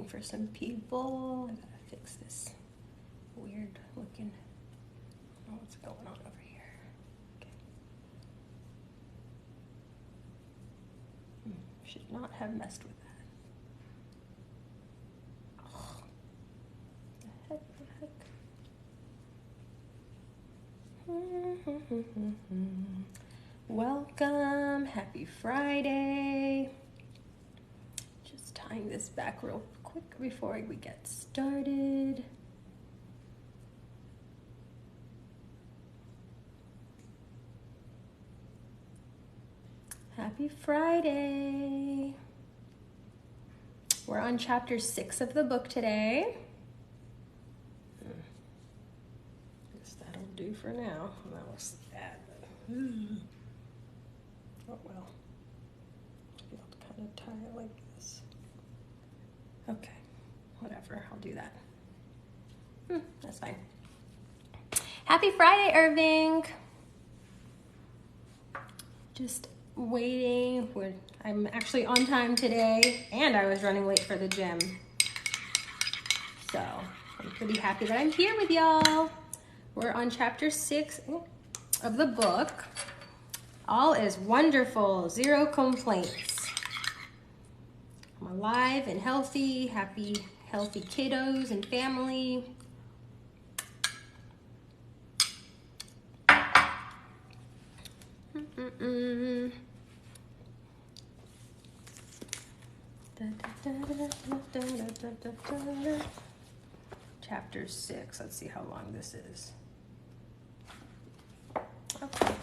for some people. I gotta fix this weird looking. I don't know what's going on over here. Okay. Should not have messed with that. Oh, the heck. Welcome, happy Friday. Just tying this back real quick before we get started. Happy Friday. We're on chapter 6 of the book today. Guess that'll do for now. That was bad. Oh well. Maybe I'll kind of tie it like this. Okay, whatever, I'll do that. That's fine. Happy Friday, Irving. Just waiting. I'm actually on time today, and I was running late for the gym. So I'm pretty happy that I'm here with y'all. We're on chapter 6 of the book. All is wonderful, zero complaints. I'm alive and healthy, happy, healthy kiddos and family. Chapter 6, let's see how long this is. Okay.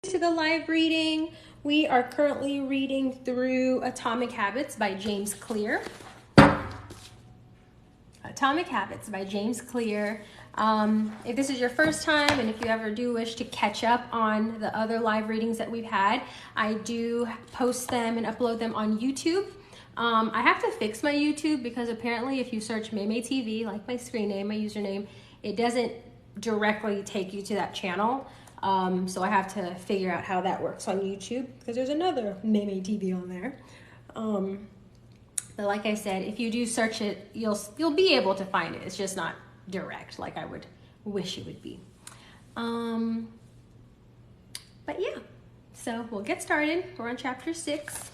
To the live reading, we are currently reading through Atomic Habits by James Clear. Atomic Habits by James Clear. If this is your first time, and if you ever do wish to catch up on the other live readings that we've had, I do post them and upload them on YouTube. I have to fix my YouTube because apparently if you search Maymay TV, like my screen name, my username, it doesn't directly take you to that channel. So I have to figure out how that works on YouTube because there's another Maymay TV on there. But like I said, if you do search it, you'll be able to find it. It's just not direct like I would wish it would be. But yeah, so we'll get started. We're on chapter 6.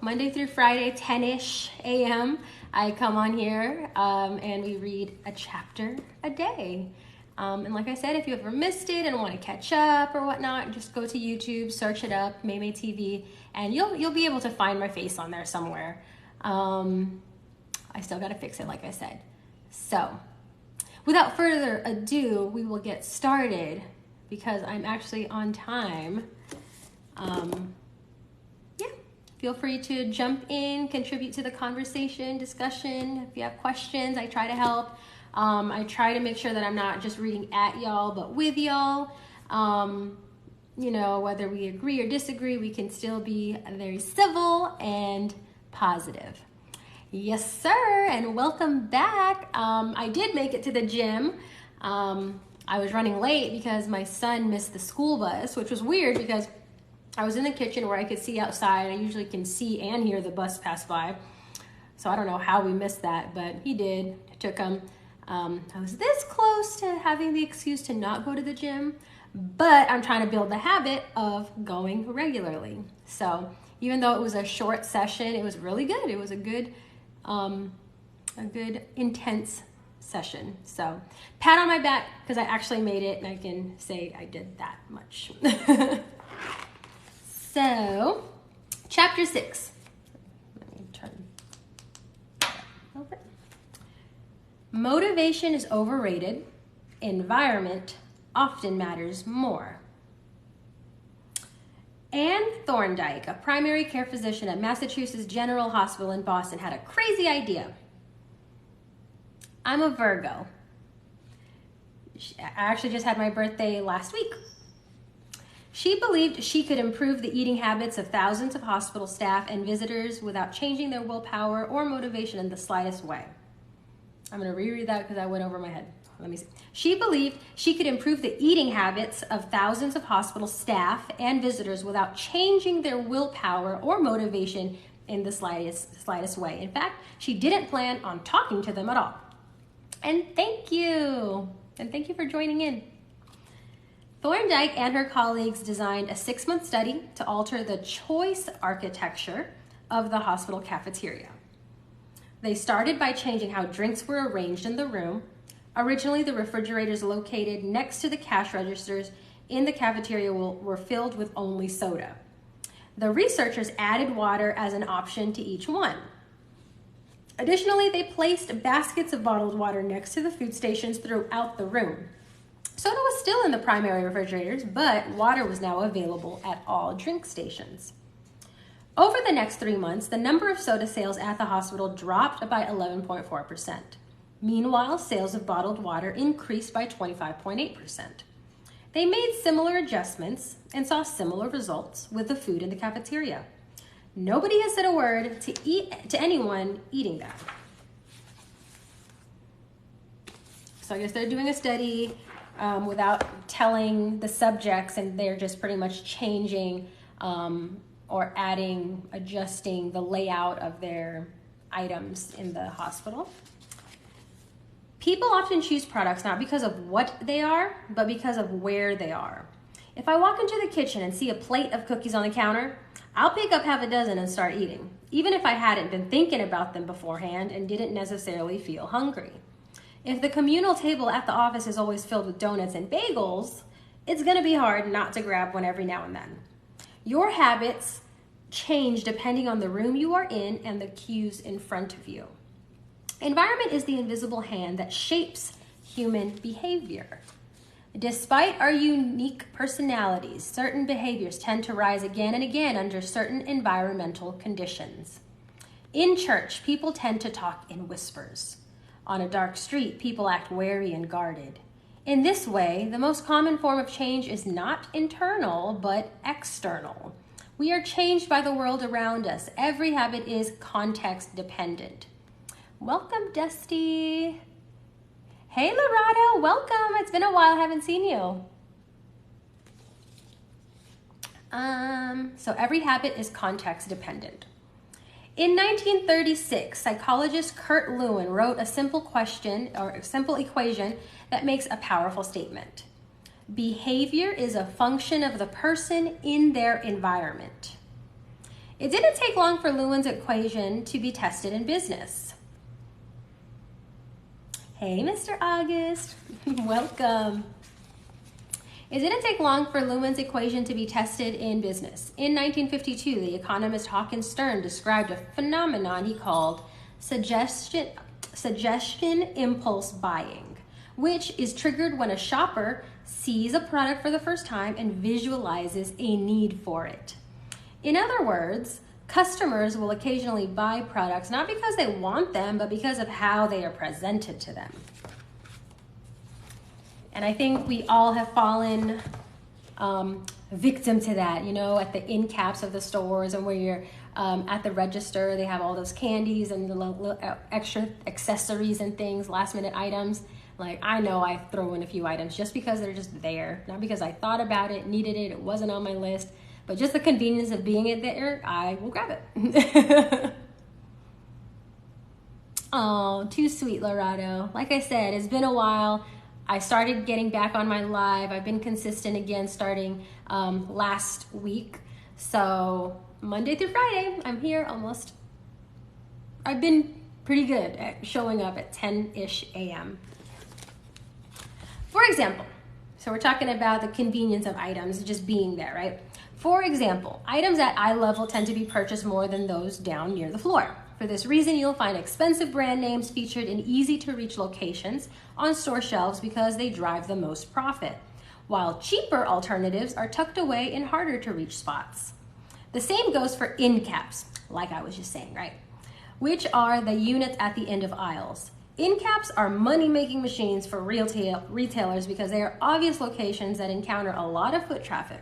Monday through Friday, 10-ish a.m. I come on here and we read a chapter a day. And like I said, if you ever missed it and want to catch up or whatnot, just go to YouTube, search it up, Maymay TV, and you'll be able to find my face on there somewhere. I still got to fix it, like I said. So, without further ado, we will get started because I'm actually on time. Yeah, feel free to jump in, contribute to the conversation, discussion. If you have questions, I try to help. I try to make sure that I'm not just reading at y'all, but with y'all. You know, whether we agree or disagree, we can still be very civil and positive. Yes, sir, and welcome back. I did make it to the gym. I was running late because my son missed the school bus, which was weird because I was in the kitchen where I could see outside. I usually can see and hear the bus pass by. So I don't know how we missed that, but he did. I took him. I was this close to having the excuse to not go to the gym, but I'm trying to build the habit of going regularly. So even though it was a short session, it was really good. It was a good intense session. So pat on my back because I actually made it and I can say I did that much. So chapter 6. Let me turn over. Motivation is overrated. Environment often matters more. Anne Thorndike, a primary care physician at Massachusetts General Hospital in Boston, had a crazy idea. I'm a Virgo. I actually just had my birthday last week. She believed she could improve the eating habits of thousands of hospital staff and visitors without changing their willpower or motivation in the slightest way. I'm going to reread that because I went over my head. Let me see. She believed she could improve the eating habits of thousands of hospital staff and visitors without changing their willpower or motivation in the slightest way. In fact, she didn't plan on talking to them at all. And thank you. And thank you for joining in. Thorndike and her colleagues designed a 6-month study to alter the choice architecture of the hospital cafeteria. They started by changing how drinks were arranged in the room. Originally, the refrigerators located next to the cash registers in the cafeteria were filled with only soda. The researchers added water as an option to each one. Additionally, they placed baskets of bottled water next to the food stations throughout the room. Soda was still in the primary refrigerators, but water was now available at all drink stations. Over the next 3 months, the number of soda sales at the hospital dropped by 11.4%. Meanwhile, sales of bottled water increased by 25.8%. They made similar adjustments and saw similar results with the food in the cafeteria. Nobody has said a word to anyone eating that. So I guess they're doing a study without telling the subjects, and they're just pretty much changing or adjusting the layout of their items in the hospital. People often choose products not because of what they are, but because of where they are. If I walk into the kitchen and see a plate of cookies on the counter, I'll pick up half a dozen and start eating, even if I hadn't been thinking about them beforehand and didn't necessarily feel hungry. If the communal table at the office is always filled with donuts and bagels, it's going to be hard not to grab one every now and then. Your habits change depending on the room you are in and the cues in front of you. Environment is the invisible hand that shapes human behavior. Despite our unique personalities, certain behaviors tend to rise again and again under certain environmental conditions. In church, people tend to talk in whispers. On a dark street, people act wary and guarded. In this way, the most common form of change is not internal, but external. We are changed by the world around us. Every habit is context dependent. Welcome, Dusty. Hey, Lorado, welcome. It's been a while, I haven't seen you. So every habit is context dependent. In 1936, psychologist Kurt Lewin wrote a simple equation that makes a powerful statement. Behavior is a function of the person in their environment. It didn't take long for Lewin's equation to be tested in business. Hey, Mr. August, welcome. It didn't take long for Lewin's equation to be tested in business. In 1952, the economist Hawkins Stern described a phenomenon he called suggestion impulse buying, which is triggered when a shopper sees a product for the first time and visualizes a need for it. In other words, customers will occasionally buy products not because they want them, but because of how they are presented to them. And I think we all have fallen victim to that, you know, at the end caps of the stores, and where you're at the register, they have all those candies and the little extra accessories and things, last minute items. Like, I know I throw in a few items just because they're just there, not because I thought about it, needed it, it wasn't on my list. But just the convenience of being it there, I will grab it. Oh, too sweet, Lorado. Like I said, it's been a while. I started getting back on my live. I've been consistent again starting last week. So Monday through Friday, I'm here almost. I've been pretty good at showing up at 10-ish a.m. For example, so we're talking about the convenience of items just being there, right? For example, items at eye level tend to be purchased more than those down near the floor. For this reason, you'll find expensive brand names featured in easy-to-reach locations on store shelves because they drive the most profit, while cheaper alternatives are tucked away in harder-to-reach spots. The same goes for end caps, like I was just saying, right? Which are the units at the end of aisles. End caps are money-making machines for retailers because they are obvious locations that encounter a lot of foot traffic.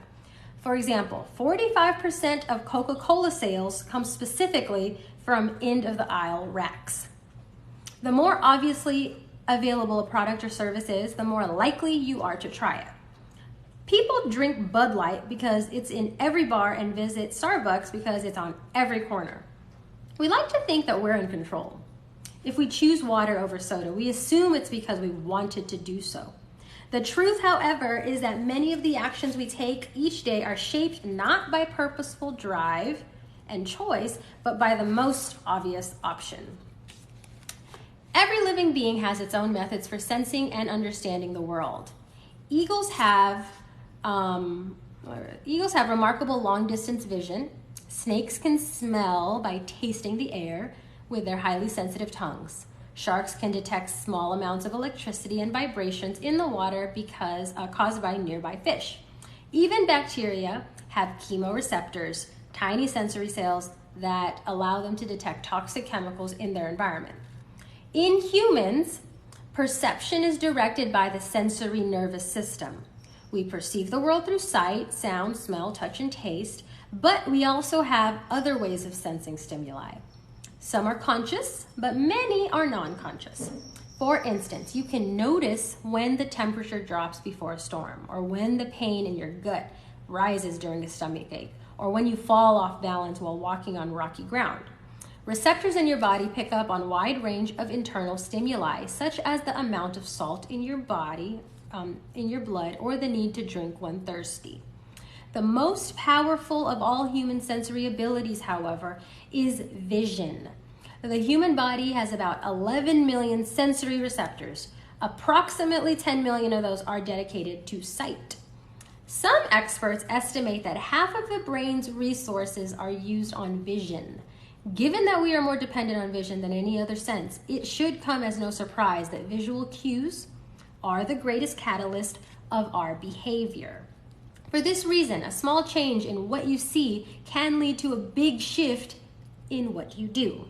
For example, 45% of Coca-Cola sales come specifically from end-of-the-aisle racks. The more obviously available a product or service is, the more likely you are to try it. People drink Bud Light because it's in every bar and visit Starbucks because it's on every corner. We like to think that we're in control. If we choose water over soda, we assume it's because we wanted to do so. The truth, however, is that many of the actions we take each day are shaped not by purposeful drive and choice, but by the most obvious option. Every living being has its own methods for sensing and understanding the world. Eagles have remarkable long-distance vision. Snakes can smell by tasting the air with their highly sensitive tongues. Sharks can detect small amounts of electricity and vibrations in the water because caused by nearby fish. Even bacteria have chemoreceptors, tiny sensory cells that allow them to detect toxic chemicals in their environment. In humans, perception is directed by the sensory nervous system. We perceive the world through sight, sound, smell, touch, and taste, but we also have other ways of sensing stimuli. Some are conscious, but many are non-conscious. For instance, you can notice when the temperature drops before a storm, or when the pain in your gut rises during a stomachache, or when you fall off balance while walking on rocky ground. Receptors in your body pick up on a wide range of internal stimuli, such as the amount of salt in your body, in your blood, or the need to drink when thirsty. The most powerful of all human sensory abilities, however, is vision. The human body has about 11 million sensory receptors. Approximately 10 million of those are dedicated to sight. Some experts estimate that half of the brain's resources are used on vision. Given that we are more dependent on vision than any other sense, it should come as no surprise that visual cues are the greatest catalyst of our behavior. For this reason, a small change in what you see can lead to a big shift in what you do.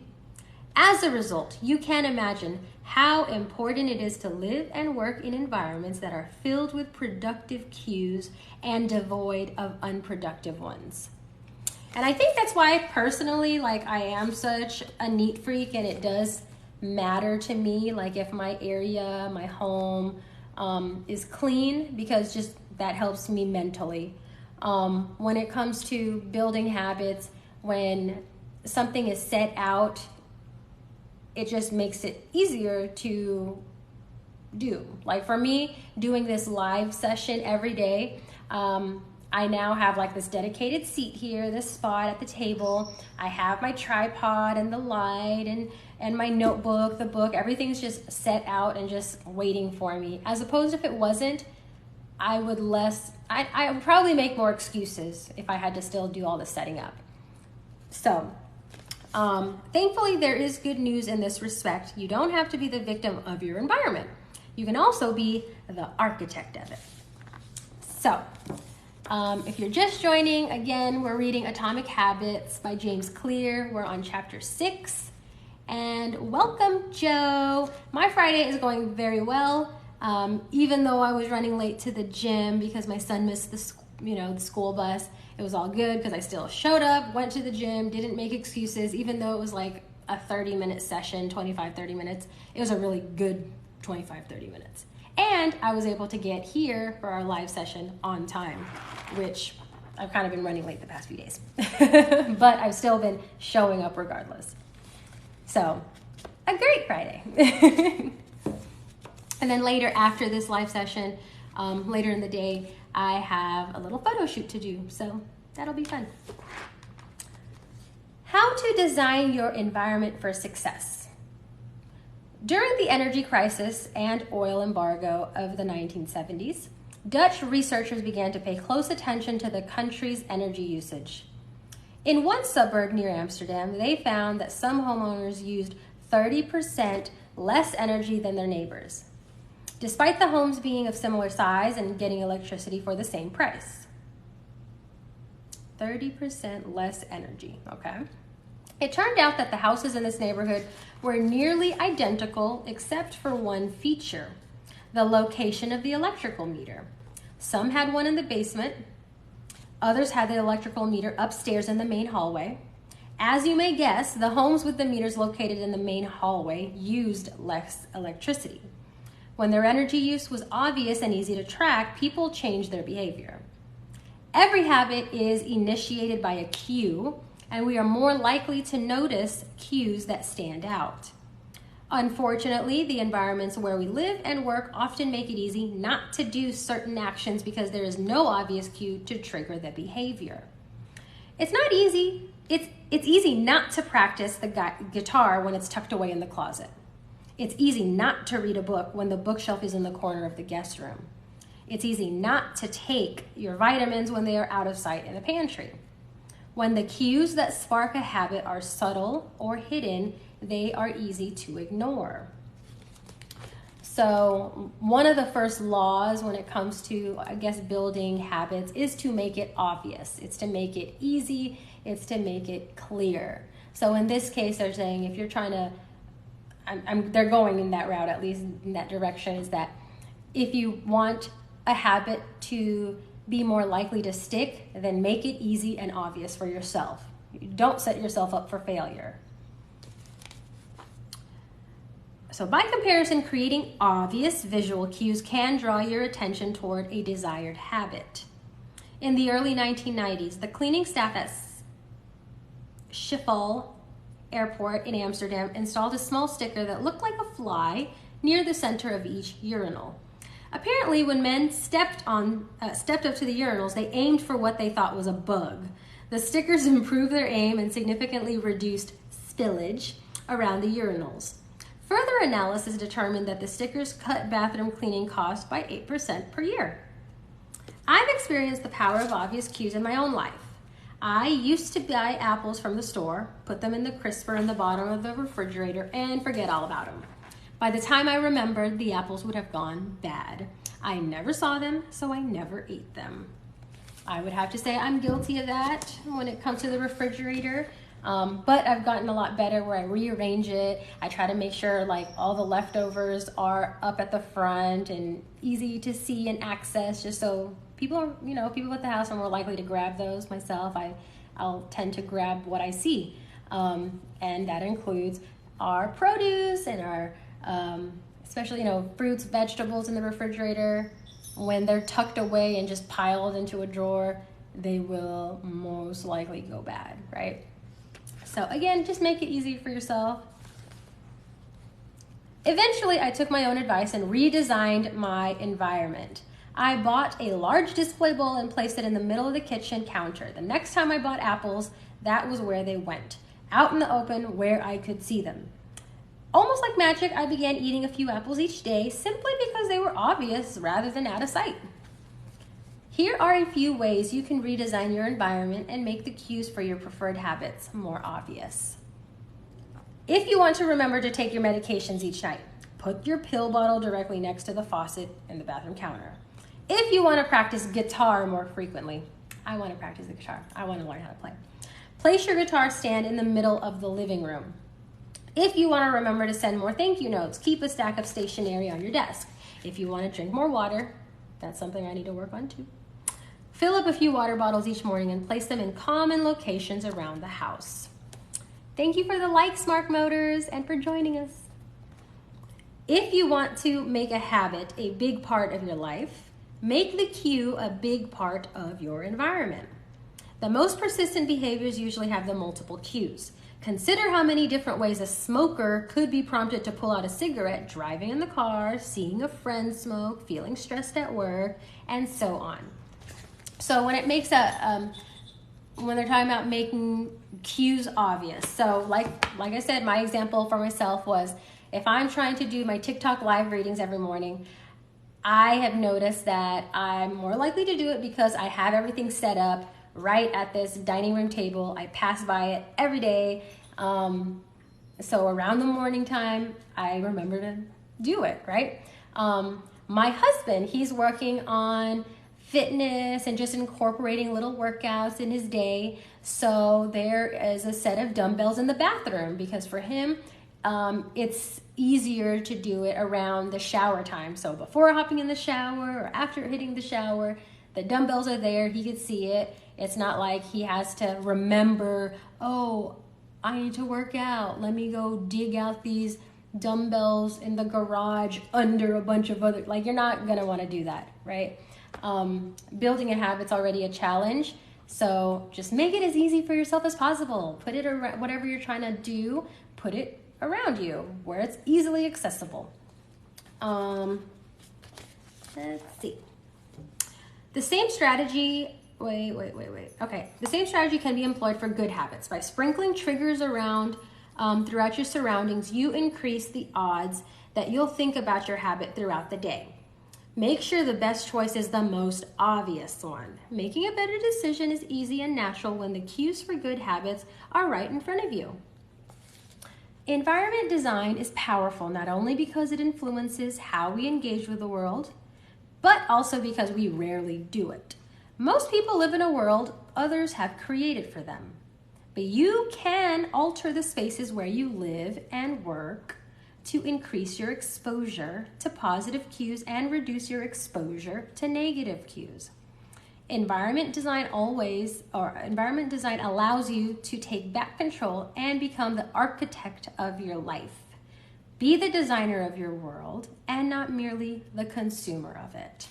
As a result, you can imagine how important it is to live and work in environments that are filled with productive cues and devoid of unproductive ones. And I think that's why personally, I am such a neat freak, and it does matter to me, if my area, my home, is clean, because just that helps me mentally. When it comes to building habits, when something is set out, it just makes it easier to do. For me, doing this live session every day, I now have this dedicated seat here, this spot at the table. I have my tripod and the light and my notebook, the book, everything's just set out and just waiting for me. As opposed if it wasn't, I would probably make more excuses if I had to still do all the setting up. So, thankfully there is good news in this respect. You don't have to be the victim of your environment. You can also be the architect of it. So, if you're just joining, again, we're reading Atomic Habits by James Clear. We're on chapter 6. And welcome, Joe. My Friday is going very well. Even though I was running late to the gym because my son missed the school bus, it was all good because I still showed up, went to the gym, didn't make excuses, even though it was a 30-minute session, 25-30 minutes. It was a really good 25-30 minutes. And I was able to get here for our live session on time, which I've kind of been running late the past few days. But I've still been showing up regardless. So, a great Friday. And then later, after this live session, later in the day, I have a little photo shoot to do. So, that'll be fun. How to design your environment for success. During the energy crisis and oil embargo of the 1970s, Dutch researchers began to pay close attention to the country's energy usage. In one suburb near Amsterdam, they found that some homeowners used 30% less energy than their neighbors, despite the homes being of similar size and getting electricity for the same price. 30% less energy, okay? It turned out that the houses in this neighborhood were nearly identical except for one feature, the location of the electrical meter. Some had one in the basement, others had the electrical meter upstairs in the main hallway. As you may guess, the homes with the meters located in the main hallway used less electricity. When their energy use was obvious and easy to track, people changed their behavior. Every habit is initiated by a cue, and we are more likely to notice cues that stand out. Unfortunately, the environments where we live and work often make it easy not to do certain actions because there is no obvious cue to trigger the behavior. It's not easy. It's easy not to practice the guitar when it's tucked away in the closet. It's easy not to read a book when the bookshelf is in the corner of the guest room. It's easy not to take your vitamins when they are out of sight in the pantry. When the cues that spark a habit are subtle or hidden, they are easy to ignore. So one of the first laws when it comes to, building habits is to make it obvious. It's to make it easy. It's to make it clear. So in this case, they're saying if you're trying to, they're going in that route, at least in that direction, is that if you want a habit to be more likely to stick, then make it easy and obvious for yourself. Don't set yourself up for failure. So by comparison, creating obvious visual cues can draw your attention toward a desired habit. In the early 1990s, the cleaning staff at Schiphol Airport in Amsterdam installed a small sticker that looked like a fly near the center of each urinal. Apparently, when men stepped up to the urinals, they aimed for what they thought was a bug. The stickers improved their aim and significantly reduced spillage around the urinals. Further analysis determined that the stickers cut bathroom cleaning costs by 8% per year. I've experienced the power of obvious cues in my own life. I used to buy apples from the store, put them in the crisper in the bottom of the refrigerator, and forget all about them. By the time I remembered, the apples would have gone bad. I never saw them, so I never ate them. I would have to say I'm guilty of that when it comes to the refrigerator. But I've gotten a lot better where I rearrange it. I try to make sure like all the leftovers are up at the front and easy to see and access, just so people at the house are more likely to grab those. Myself, I'll tend to grab what I see. And that includes our produce and our, especially, fruits, vegetables in the refrigerator. When they're tucked away and just piled into a drawer, they will most likely go bad, right? So again, just make it easy for yourself. Eventually, I took my own advice and redesigned my environment. I bought a large display bowl and placed it in the middle of the kitchen counter. The next time I bought apples, that was where they went, out in the open where I could see them. Almost like magic, I began eating a few apples each day simply because they were obvious rather than out of sight. Here are a few ways you can redesign your environment and make the cues for your preferred habits more obvious. If you want to remember to take your medications each night, put your pill bottle directly next to the faucet in the bathroom counter. If you want to practice guitar more frequently, I want to practice the guitar. I want to learn how to play. Place your guitar stand in the middle of the living room. If you want to remember to send more thank you notes, keep a stack of stationery on your desk. If you want to drink more water, that's something I need to work on too. Fill up a few water bottles each morning and place them in common locations around the house. Thank you for the likes, Mark Motors, and for joining us. If you want to make a habit a big part of your life, make the cue a big part of your environment. The most persistent behaviors usually have the multiple cues. Consider how many different ways a smoker could be prompted to pull out a cigarette driving in the car, seeing a friend smoke, feeling stressed at work, and so on. So when it makes when they're talking about making cues obvious, so like I said, my example for myself was if I'm trying to do my TikTok live readings every morning, I have noticed that I'm more likely to do it because I have everything set up right at this dining room table. I pass by it every day. So around the morning time, I remember to do it, right? My husband, he's working on fitness and just incorporating little workouts in his day. So there is a set of dumbbells in the bathroom because for him, it's easier to do it around the shower time. So before hopping in the shower or after hitting the shower, the dumbbells are there, he could see it. It's not like he has to remember, oh, I need to work out. Let me go dig out these dumbbells in the garage under a bunch of you're not gonna wanna do that, right? Building a habit's already a challenge. So just make it as easy for yourself as possible. Put it around, whatever you're trying to do, put it around you where it's easily accessible. Let's see. The same strategy, Okay, the same strategy can be employed for good habits. By sprinkling triggers around throughout your surroundings, you increase the odds that you'll think about your habit throughout the day. Make sure the best choice is the most obvious one. Making a better decision is easy and natural when the cues for good habits are right in front of you. Environment design is powerful not only because it influences how we engage with the world, but also because we rarely do it. Most people live in a world others have created for them, but you can alter the spaces where you live and work to increase your exposure to positive cues and reduce your exposure to negative cues. Environment design allows you to take back control and become the architect of your life. Be the designer of your world and not merely the consumer of it.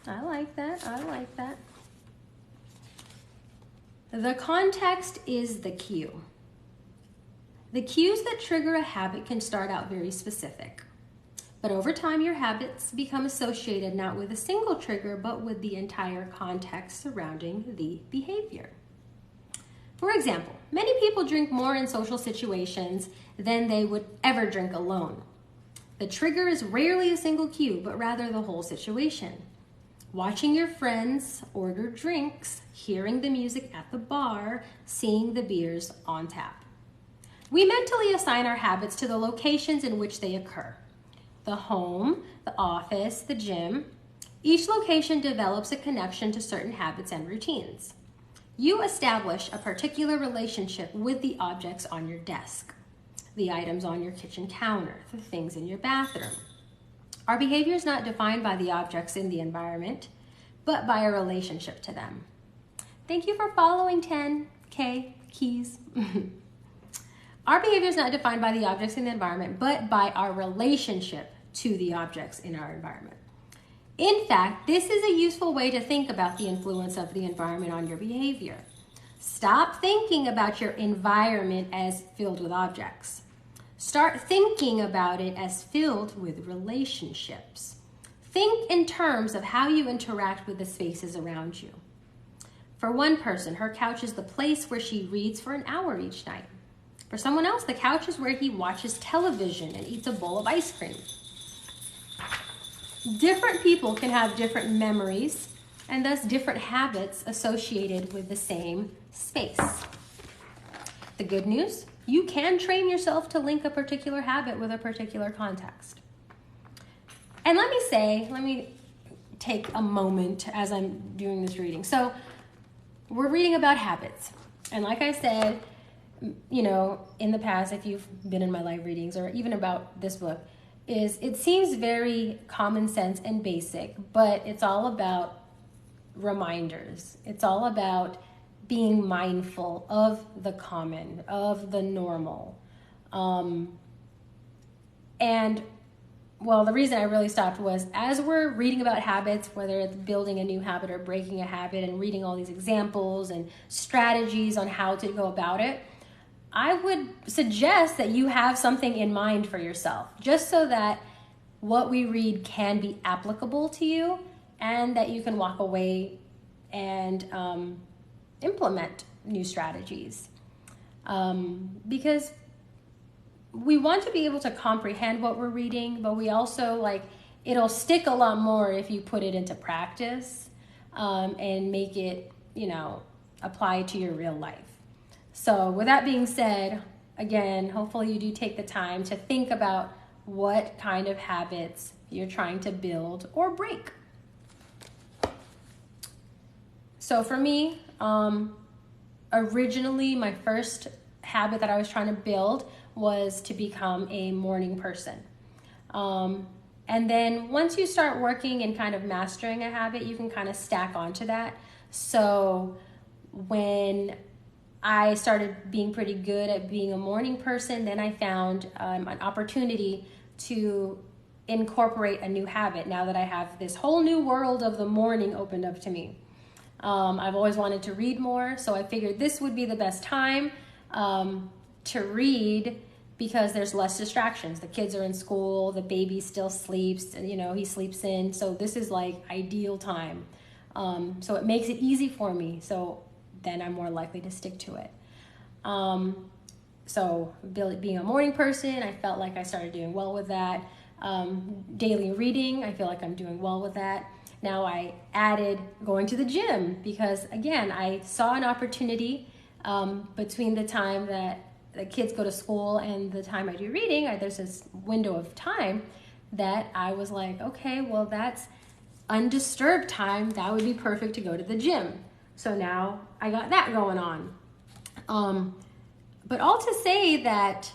I like that. The context is the cue. The cues that trigger a habit can start out very specific, but over time your habits become associated not with a single trigger, but with the entire context surrounding the behavior. For example, many people drink more in social situations than they would ever drink alone. The trigger is rarely a single cue, but rather the whole situation. Watching your friends order drinks, hearing the music at the bar, seeing the beers on tap. We mentally assign our habits to the locations in which they occur. The home, the office, the gym. Each location develops a connection to certain habits and routines. You establish a particular relationship with the objects on your desk, the items on your kitchen counter, the things in your bathroom. Our behavior is not defined by the objects in the environment, but by a relationship to them. Thank you for following 10K keys. Our behavior is not defined by the objects in the environment, but by our relationship to the objects in our environment. In fact, this is a useful way to think about the influence of the environment on your behavior. Stop thinking about your environment as filled with objects. Start thinking about it as filled with relationships. Think in terms of how you interact with the spaces around you. For one person, her couch is the place where she reads for an hour each night. For someone else, the couch is where he watches television and eats a bowl of ice cream. Different people can have different memories and thus different habits associated with the same space. The good news, you can train yourself to link a particular habit with a particular context. And let me take a moment as I'm doing this reading. So we're reading about habits. And like I said, in the past, if you've been in my live readings or even about this book, it seems very common sense and basic, but it's all about reminders. It's all about being mindful of the common, of the normal. The reason I really stopped was as we're reading about habits, whether it's building a new habit or breaking a habit and reading all these examples and strategies on how to go about it, I would suggest that you have something in mind for yourself, just so that what we read can be applicable to you and that you can walk away and implement new strategies. Because we want to be able to comprehend what we're reading, but we also it'll stick a lot more if you put it into practice and make it, apply to your real life. So with that being said, again, hopefully you do take the time to think about what kind of habits you're trying to build or break. So for me, originally my first habit that I was trying to build was to become a morning person. And then once you start working and kind of mastering a habit, you can kind of stack onto that. So when I started being pretty good at being a morning person, then I found an opportunity to incorporate a new habit now that I have this whole new world of the morning opened up to me. I've always wanted to read more, so I figured this would be the best time to read because there's less distractions. The kids are in school, the baby still sleeps, and he sleeps in, so this is like ideal time. So it makes it easy for me, so then I'm more likely to stick to it. So being a morning person, I felt like I started doing well with that. Daily reading, I feel like I'm doing well with that. Now I added going to the gym because, again, I saw an opportunity between the time that the kids go to school and the time I do reading. There's this window of time that I was like, okay, well, that's undisturbed time. That would be perfect to go to the gym. So now I got that going on. But all to say that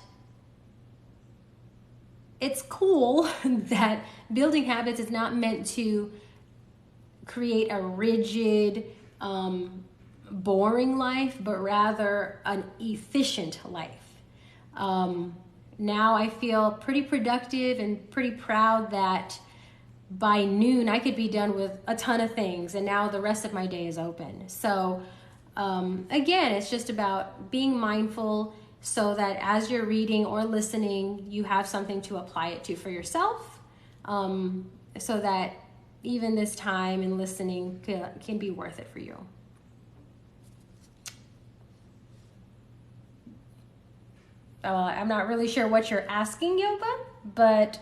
it's cool that building habits is not meant to create a rigid, boring life, but rather an efficient life. Now I feel pretty productive and pretty proud that by noon I could be done with a ton of things, and now the rest of my day is open. So again, it's just about being mindful so that as you're reading or listening, you have something to apply it to for yourself, so that even this time and listening can be worth it for you. I'm not really sure what you're asking, Yoba, but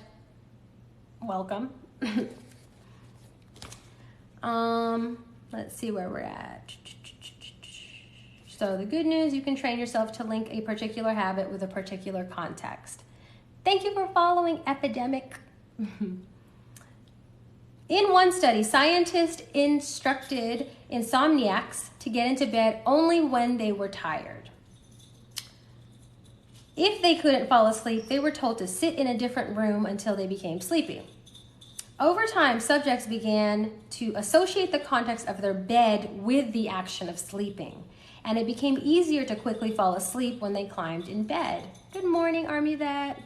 welcome. Let's see where we're at. So the good news, you can train yourself to link a particular habit with a particular context. Thank you for following Epidemic. In one study, scientists instructed insomniacs to get into bed only when they were tired. If they couldn't fall asleep, they were told to sit in a different room until they became sleepy. Over time, subjects began to associate the context of their bed with the action of sleeping, and it became easier to quickly fall asleep when they climbed in bed. Good morning, Army Vet.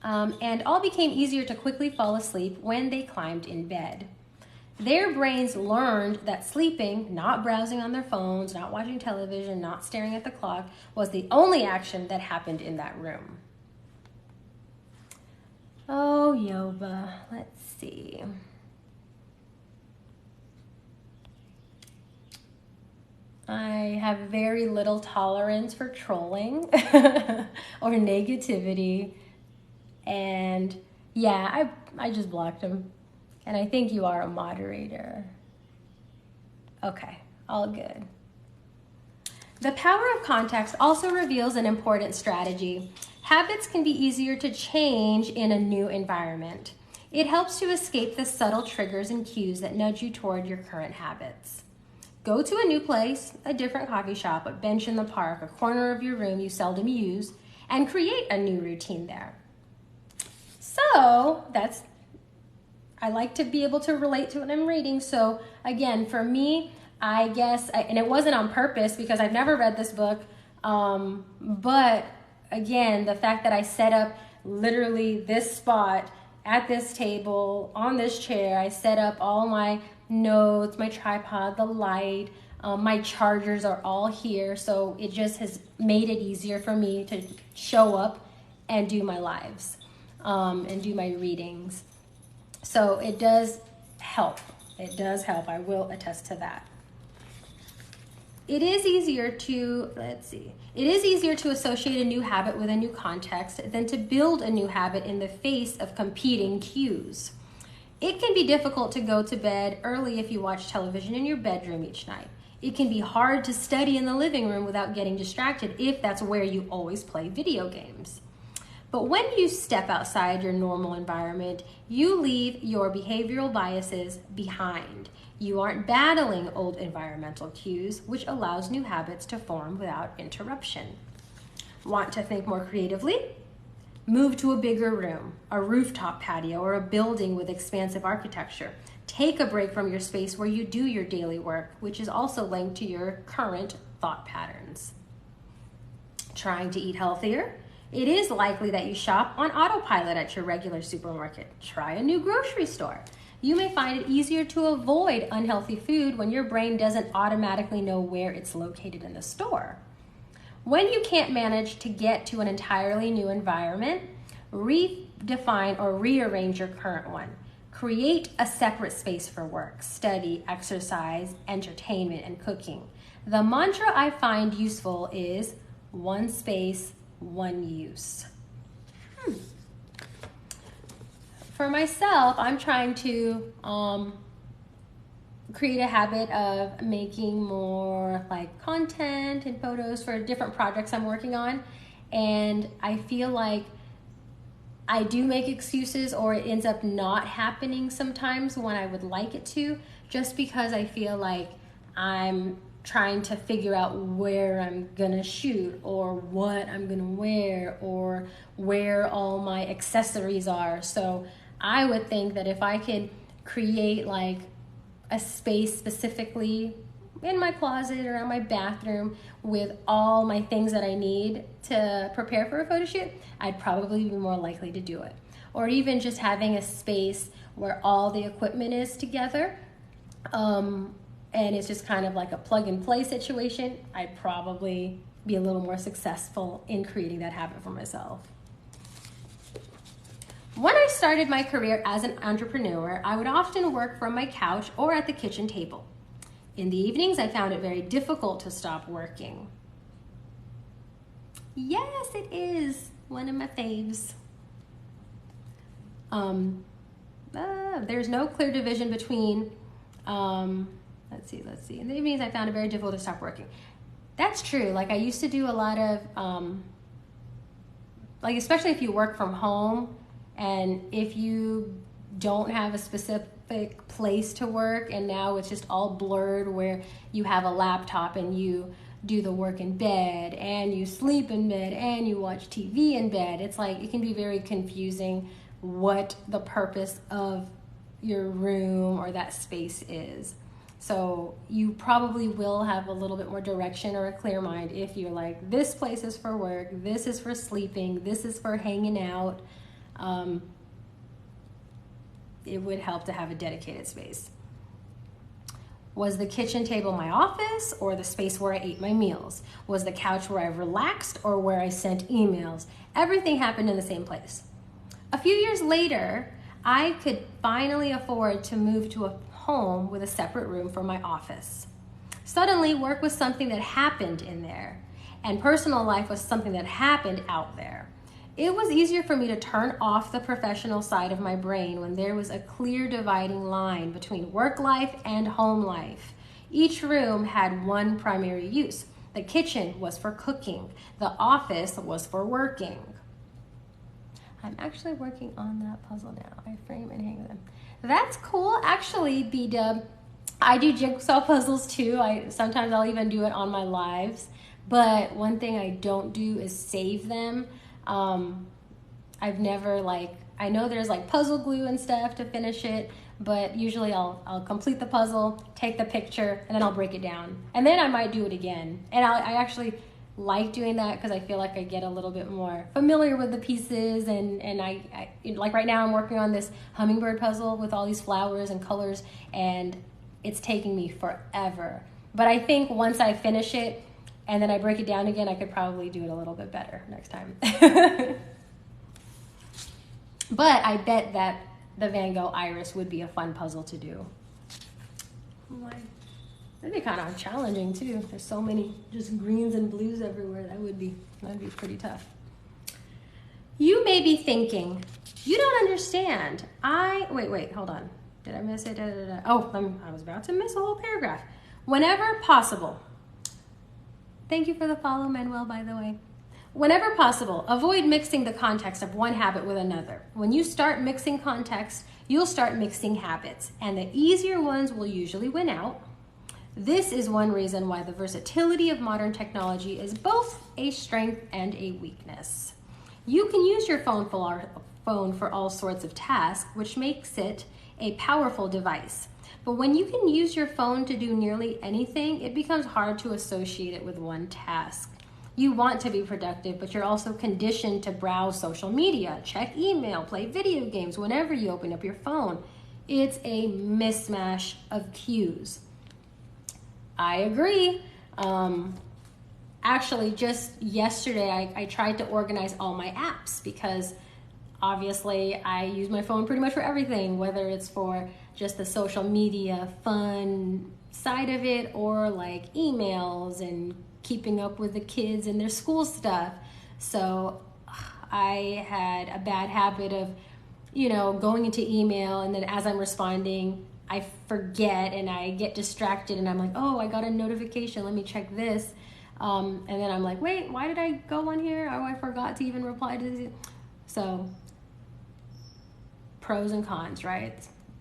And all became easier to quickly fall asleep when they climbed in bed. Their brains learned that sleeping, not browsing on their phones, not watching television, not staring at the clock, was the only action that happened in that room. Oh, Yoba, let's see. I have very little tolerance for trolling or negativity. And yeah, I just blocked him. And I think you are a moderator. Okay, all good. The power of context also reveals an important strategy. Habits can be easier to change in a new environment. It helps to escape the subtle triggers and cues that nudge you toward your current habits. Go to a new place, a different coffee shop, a bench in the park, a corner of your room you seldom use, and create a new routine there. So I like to be able to relate to what I'm reading. So again, for me, I guess, and it wasn't on purpose because I've never read this book, but again, the fact that I set up literally this spot at this table, on this chair, I set up all my notes, my tripod, the light, my chargers are all here. So it just has made it easier for me to show up and do my lives, and do my readings. So it does help. It does help. I will attest to that. It is easier to, it is easier to associate a new habit with a new context than to build a new habit in the face of competing cues. It can be difficult to go to bed early if you watch television in your bedroom each night. It can be hard to study in the living room without getting distracted if that's where you always play video games. But when you step outside your normal environment, you leave your behavioral biases behind. You aren't battling old environmental cues, which allows new habits to form without interruption. Want to think more creatively? Move to a bigger room, a rooftop patio, or a building with expansive architecture. Take a break from your space where you do your daily work, which is also linked to your current thought patterns. Trying to eat healthier? It is likely that you shop on autopilot at your regular supermarket. Try a new grocery store. You may find it easier to avoid unhealthy food when your brain doesn't automatically know where it's located in the store. When you can't manage to get to an entirely new environment, redefine or rearrange your current one. Create a separate space for work, study, exercise, entertainment, and cooking. The mantra I find useful is one space, one use. For myself, I'm trying to create a habit of making more like content and photos for different projects I'm working on. And I feel like I do make excuses, or it ends up not happening sometimes when I would like it to, just because I feel like I'm trying to figure out where I'm gonna shoot, or what I'm gonna wear, or where all my accessories are. So I would think that if I could create like a space specifically in my closet or in my bathroom with all my things that I need to prepare for a photo shoot, I'd probably be more likely to do it. Or even just having a space where all the equipment is together, and it's just kind of like a plug and play situation, I'd probably be a little more successful in creating that habit for myself. When I started my career as an entrepreneur, I would often work from my couch or at the kitchen table. In the evenings, I found it very difficult to stop working. Yes, it is one of my faves. There's no clear division between, let's see. In the evenings, I found it very difficult to stop working. That's true. Like I used to do a lot of, like especially if you work from home, and if you don't have a specific place to work, and now it's just all blurred where you have a laptop and you do the work in bed and you sleep in bed and you watch TV in bed. It's like it can be very confusing what the purpose of your room or that space is. So you probably will have a little bit more direction or a clear mind if you're like, this place is for work, this is for sleeping, this is for hanging out. It would help to have a dedicated space. Was the kitchen table my office or the space where I ate my meals? Was the couch where I relaxed or where I sent emails? Everything happened in the same place. A few years later, I could finally afford to move to a home with a separate room for my office. Suddenly, work was something that happened in there, and personal life was something that happened out there. It was easier for me to turn off the professional side of my brain when there was a clear dividing line between work life and home life. Each room had one primary use. The kitchen was for cooking. The office was for working. I'm actually working on that puzzle now. I frame and hang them. That's cool. Actually, B-Dub, I do jigsaw puzzles too. Sometimes I'll even do it on my lives. But one thing I don't do is save them. I've never I know there's like puzzle glue and stuff to finish it, but usually I'll complete the puzzle, take the picture, and then I'll break it down. And then I might do it again. And I actually like doing that because I feel like I get a little bit more familiar with the pieces, and I like right now I'm working on this hummingbird puzzle with all these flowers and colors, and it's taking me forever. But I think once I finish it, and then I break it down again, I could probably do it a little bit better next time. But I bet that the Van Gogh iris would be a fun puzzle to do. That'd be kind of challenging too. There's so many just greens and blues everywhere. That'd be pretty tough. You may be thinking, you don't understand. Wait, hold on. Did I miss it? Oh, I was about to miss a whole paragraph. Whenever possible. Thank you for the follow, Manuel, by the way. Whenever possible, avoid mixing the context of one habit with another. When you start mixing context, you'll start mixing habits, and the easier ones will usually win out. This is one reason why the versatility of modern technology is both a strength and a weakness. You can use your phone for all sorts of tasks, which makes it a powerful device. But when you can use your phone to do nearly anything, it becomes hard to associate it with one task. You want to be productive, but you're also conditioned to browse social media, check email, play video games whenever you open up your phone. It's a mismatch of cues. I agree. Actually, just yesterday, I tried to organize all my apps because obviously I use my phone pretty much for everything, whether it's for just the social media fun side of it or like emails and keeping up with the kids and their school stuff. So I had a bad habit of, going into email, and then as I'm responding, I forget and I get distracted and I'm like, oh, I got a notification, let me check this. And then I'm like, wait, why did I go on here? Oh, I forgot to even reply to this. So pros and cons, right?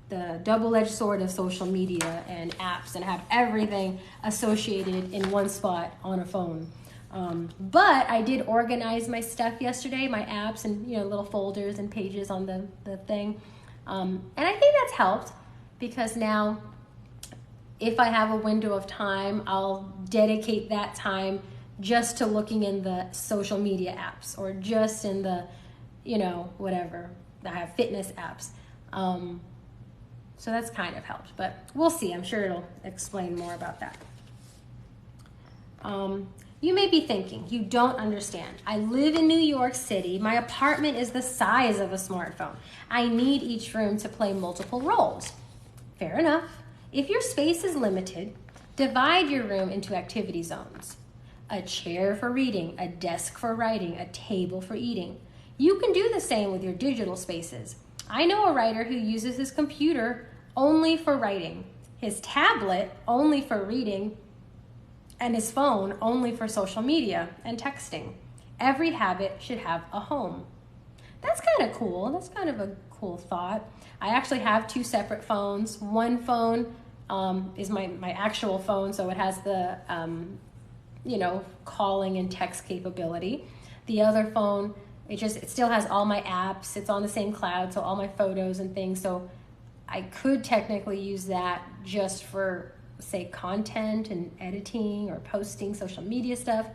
The double-edged sword of social media and apps, and have everything associated in one spot on a phone. But I did organize my stuff yesterday, my apps and little folders and pages on the thing. And I think that's helped because now if I have a window of time, I'll dedicate that time just to looking in the social media apps or just in the, whatever. I have fitness apps. So that's kind of helped, but we'll see. I'm sure it'll explain more about that. You may be thinking, you don't understand. I live in New York City. My apartment is the size of a smartphone. I need each room to play multiple roles. Fair enough. If your space is limited, divide your room into activity zones. A chair for reading, a desk for writing, a table for eating. You can do the same with your digital spaces. I know a writer who uses his computer only for writing, his tablet only for reading, and his phone only for social media and texting. Every habit should have a home. That's kind of cool. That's kind of a cool thought. I actually have two separate phones. One phone is my actual phone, so it has the calling and text capability. The other phone, it still has all my apps. It's on the same cloud, so all my photos and things. So I could technically use that just for, say, content and editing or posting social media stuff.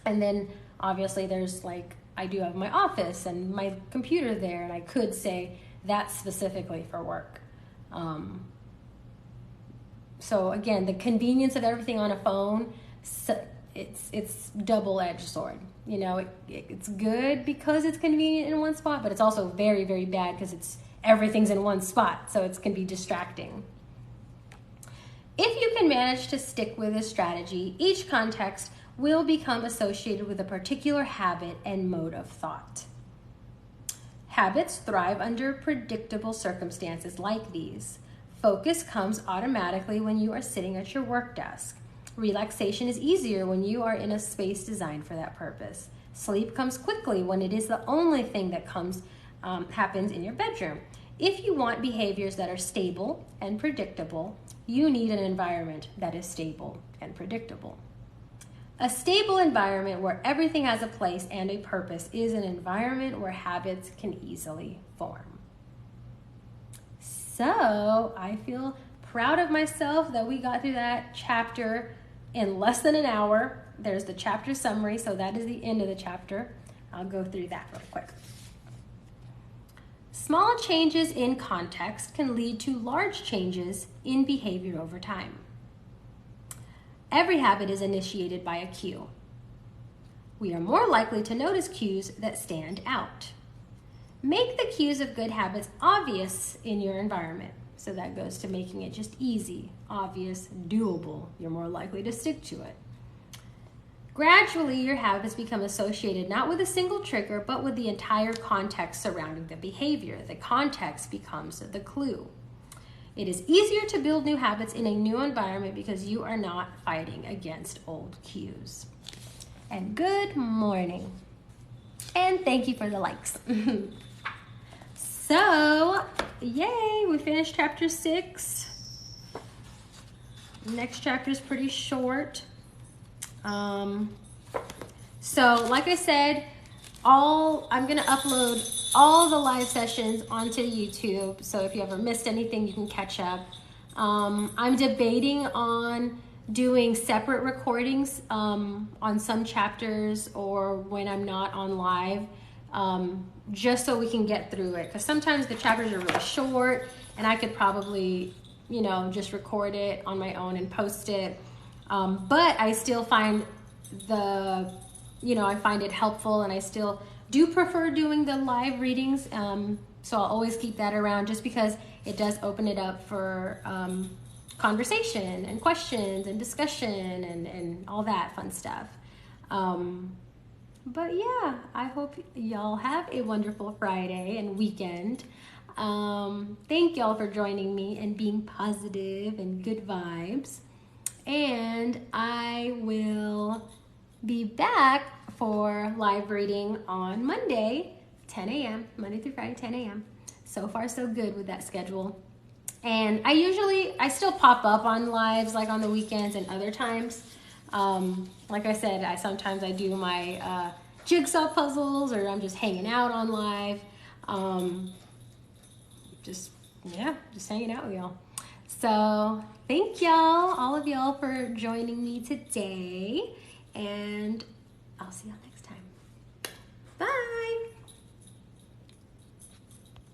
And then obviously there's I do have my office and my computer there, and I could say that's specifically for work. So again, the convenience of everything on a phone, it's double-edged sword. It's good because it's convenient in one spot, but it's also very, very bad because everything's in one spot, so it can be distracting. If you can manage to stick with this strategy, each context will become associated with a particular habit and mode of thought. Habits thrive under predictable circumstances like these. Focus comes automatically when you are sitting at your work desk. Relaxation is easier when you are in a space designed for that purpose. Sleep comes quickly when it is the only thing that happens in your bedroom. If you want behaviors that are stable and predictable, you need an environment that is stable and predictable. A stable environment where everything has a place and a purpose is an environment where habits can easily form. So I feel proud of myself that we got through that chapter in less than an hour. There's the chapter summary, so that is the end of the chapter. I'll go through that real quick. Small changes in context can lead to large changes in behavior over time. Every habit is initiated by a cue. We are more likely to notice cues that stand out. Make the cues of good habits obvious in your environment. So that goes to making it just easy, obvious, doable. You're more likely to stick to it. Gradually, your habits become associated not with a single trigger, but with the entire context surrounding the behavior. The context becomes the clue. It is easier to build new habits in a new environment because you are not fighting against old cues. And good morning. And thank you for the likes. So, yay, we finished chapter 6. Next chapter is pretty short. So like I said, I'm gonna upload all the live sessions onto YouTube. So if you ever missed anything, you can catch up. I'm debating on doing separate recordings on some chapters or when I'm not on live, just so we can get through it. Because sometimes the chapters are really short and I could probably, you know, just record it on my own and post it. But I still find I find it helpful, and I still do prefer doing the live readings. So I'll always keep that around just because it does open it up for conversation and questions and discussion and all that fun stuff. But yeah, I hope y'all have a wonderful Friday and weekend. Thank y'all for joining me and being positive and good vibes. And I will be back for live reading on Monday, 10 a.m., Monday through Friday, 10 a.m. So far, so good with that schedule. And I still pop up on lives like on the weekends and other times. Like I said, sometimes I do my jigsaw puzzles, or I'm just hanging out on live. Just hanging out with y'all. So thank y'all, all of y'all, for joining me today. And I'll see y'all next time. Bye.